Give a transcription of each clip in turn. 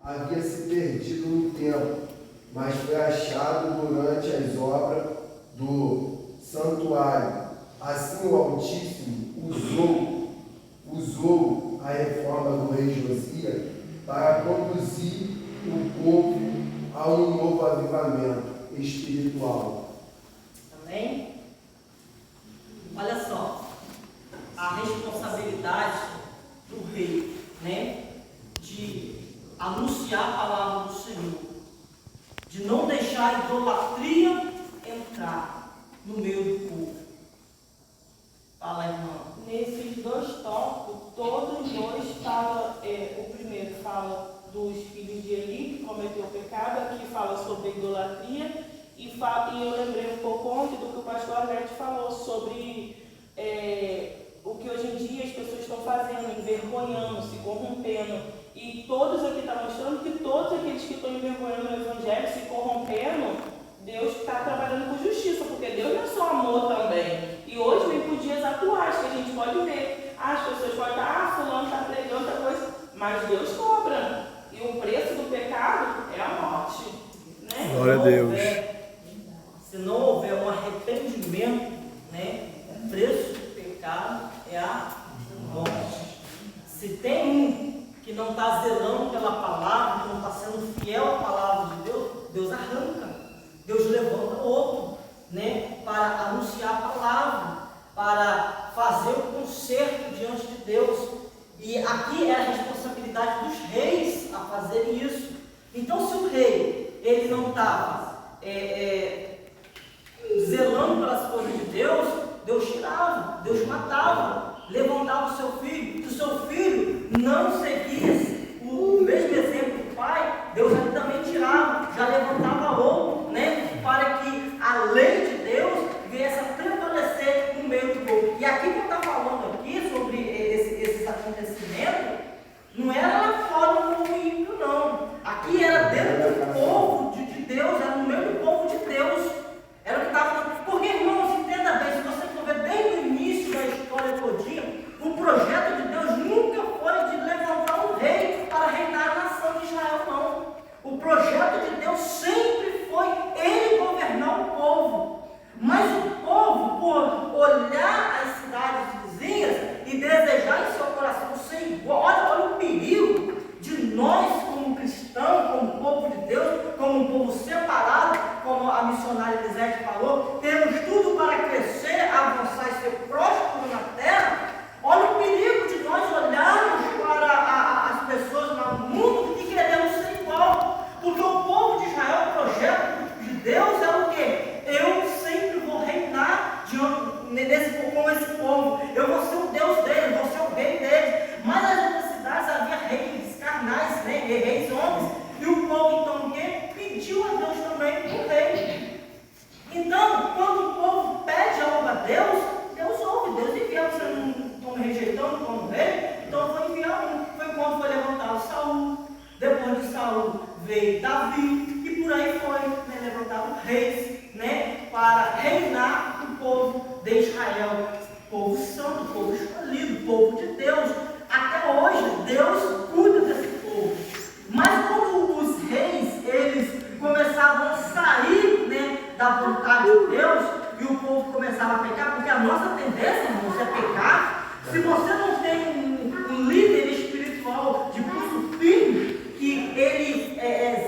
havia se perdido no tempo, mas foi achado durante as obras do santuário. Assim o Altíssimo usou a reforma do rei Josias para conduzir o povo a um novo avivamento espiritual. Amém? Olha só, a responsabilidade do rei, né, de anunciar a palavra do Senhor, de não deixar a idolatria entrar no meio do povo. Fala, irmã. Nesses dois tópicos, todos os dois falam, o primeiro fala dos filhos de Eli, que cometeu o pecado, aqui fala sobre a idolatria, e eu lembrei um pouco ontem do que o pastor Alberto falou sobre o que hoje em dia as pessoas estão fazendo, envergonhando, se corrompendo, e todos aqui estão mostrando que todos aqueles que estão envergonhando o evangelho, se corrompendo, Deus está trabalhando com justiça, porque Deus não é só amor também. E hoje vem por dias atuais que a gente pode ver. As pessoas podem estar, fulano está pregando outra coisa, mas Deus cobra. E o preço do pecado é a morte. Né? Glória a Deus. Se não houver um arrependimento, né, o preço do pecado é a morte. Se tem um que não está zelando pela palavra, que não está sendo fiel à palavra de Deus, Deus arranca. Deus levanta outro, né, para anunciar a palavra, para fazer o conserto diante de Deus. E aqui é a responsabilidade dos reis a fazer isso. Então, se o rei ele não estava zelando pelas coisas de Deus, Deus tirava, Deus matava, levantava o seu filho. Se o seu filho não seguisse o mesmo exemplo do pai, Deus também tirava, já levantava outro, né, para que a lei de Deus viesse a prevalecer no meio do povo. E aqui que eu estou falando aqui sobre esses acontecimentos, não era lá fora no povo ímpio, não. Aqui era dentro do povo de Deus, era no meio do povo de Deus. Era o que estava falando. Porque, irmãos, entenda bem, se você for ver desde o início da história todinha, o projeto de Deus nunca foi de levantar um rei para reinar a nação de Israel, não. O projeto de Deus sempre foi ele governar o povo. Mas o povo, por olhar as cidades vizinhas e desejar em seu coração ser igual, olha o perigo de nós, como cristãos, como povo de Deus, como um povo separado, como a missionária Elisete falou, temos tudo para crescer, avançar e ser próspero na terra. Olha o perigo de nós olharmos para as pessoas no mundo e queremos ser igual. Porque o povo de Israel, o projeto de Deus é o quê? Eu sempre vou reinar com esse povo. Eu vou ser o Deus deles, vou ser o rei deles. Mas nas outras cidades havia reis carnais, né? Reis homens. E o povo, então, o quê? Pediu a Deus também um rei. Então, quando o povo pede algo a Deus, Deus ouve. Deus envia. Vocês não estão me rejeitando como rei? Então eu vou enviar um. Foi quando foi levantado Saul. Depois de Saul veio Davi. E por aí foi, né, levantado reis, né, para reinar o povo de Israel. Povo santo, povo escolhido, povo de Deus. Até hoje, Deus cuida desse povo. Mas quando os reis, eles começavam a sair, né, da vontade de Deus, e o povo começava a pecar, porque a nossa tendência, irmãos, é pecar. Se você não tem um líder espiritual de pulso firme, que ele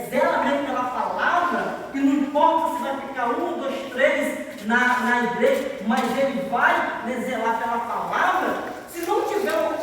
zela mesmo pela palavra, e não importa se vai ficar 1, 2, 3 na igreja, mas ele vai, né, zelar pela palavra. Se não tiver um